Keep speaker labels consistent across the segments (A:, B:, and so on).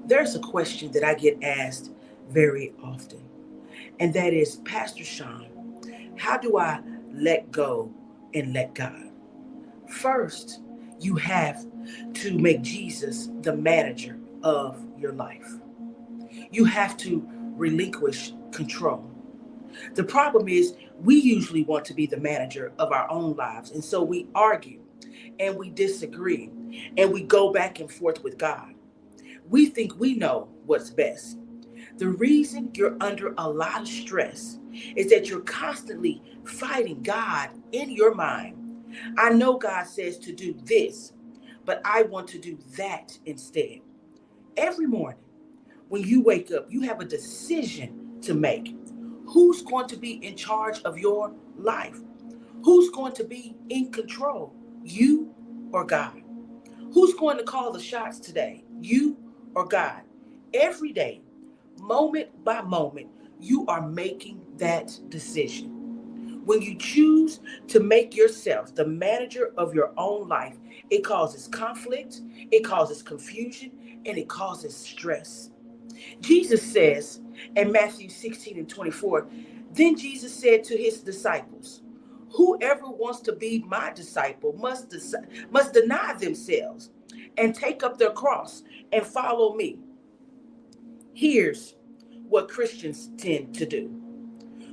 A: There's a question that I get asked very often, and that is, Pastor Sean, how do I let go and let God? First, you have to make Jesus the manager of your life. You have to relinquish control. The problem is, we usually want to be the manager of our own lives, and so we argue and we disagree and we go back and forth with God. We think we know what's best. The reason you're under a lot of stress is that you're constantly fighting God in your mind. I know God says to do this, but I want to do that instead. Every morning, when you wake up, you have a decision to make. Who's going to be in charge of your life? Who's going to be in control? You or God? Who's going to call the shots today? You or God? Every day, moment by moment, you are making that decision. When you choose to make yourself the manager of your own life, it causes conflict, it causes confusion, and it causes stress. Jesus says in Matthew 16 and 24, then Jesus said to his disciples, whoever wants to be my disciple must deny themselves and take up their cross and follow me. Here's what Christians tend to do.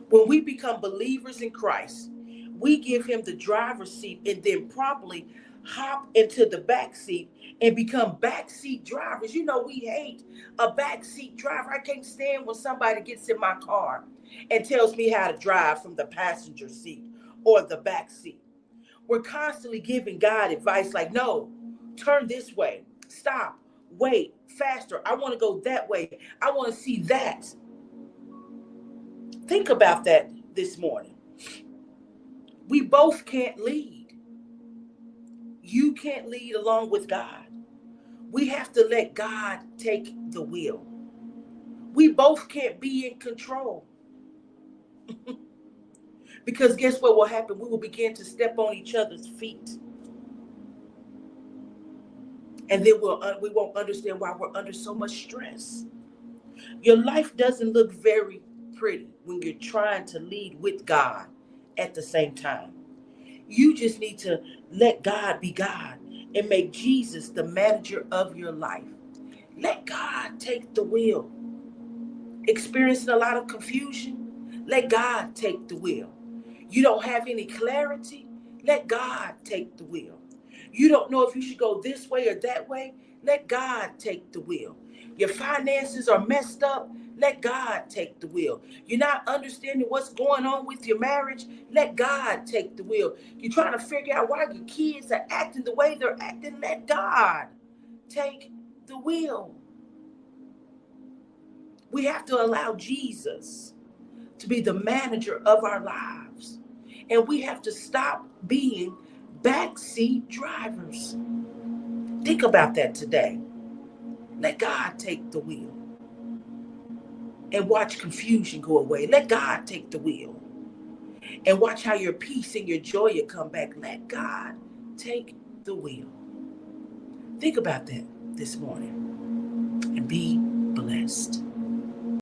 A: When we become believers in Christ, we give him the driver's seat and then promptly hop into the back seat and become backseat drivers. You know, we hate a backseat driver. I can't stand when somebody gets in my car and tells me how to drive from the passenger seat or the back seat. We're constantly giving God advice like, no, turn this way, stop, wait, faster. I want to go that way. I want to see that. Think about that this morning. We both can't lead. You can't lead along with God. We have to let God take the wheel. We both can't be in control. Because guess what will happen? We will begin to step on each other's feet. And then we won't understand why we're under so much stress. Your life doesn't look very pretty when you're trying to lead with God at the same time. You just need to let God be God and make Jesus the manager of your life. Let God take the wheel. Experiencing a lot of confusion? Let God take the wheel. You don't have any clarity? Let God take the wheel. You don't know if you should go this way or that way? Let God take the wheel. Your finances are messed up? Let God take the wheel. You're not understanding what's going on with your marriage? Let God take the wheel. You're trying to figure out why your kids are acting the way they're acting? Let God take the wheel. We have to allow Jesus to be the manager of our lives. And we have to stop being backseat drivers. Think about that today. Let God take the wheel. And watch confusion go away. Let God take the wheel. And watch how your peace and your joy will come back. Let God take the wheel. Think about that this morning. And be blessed.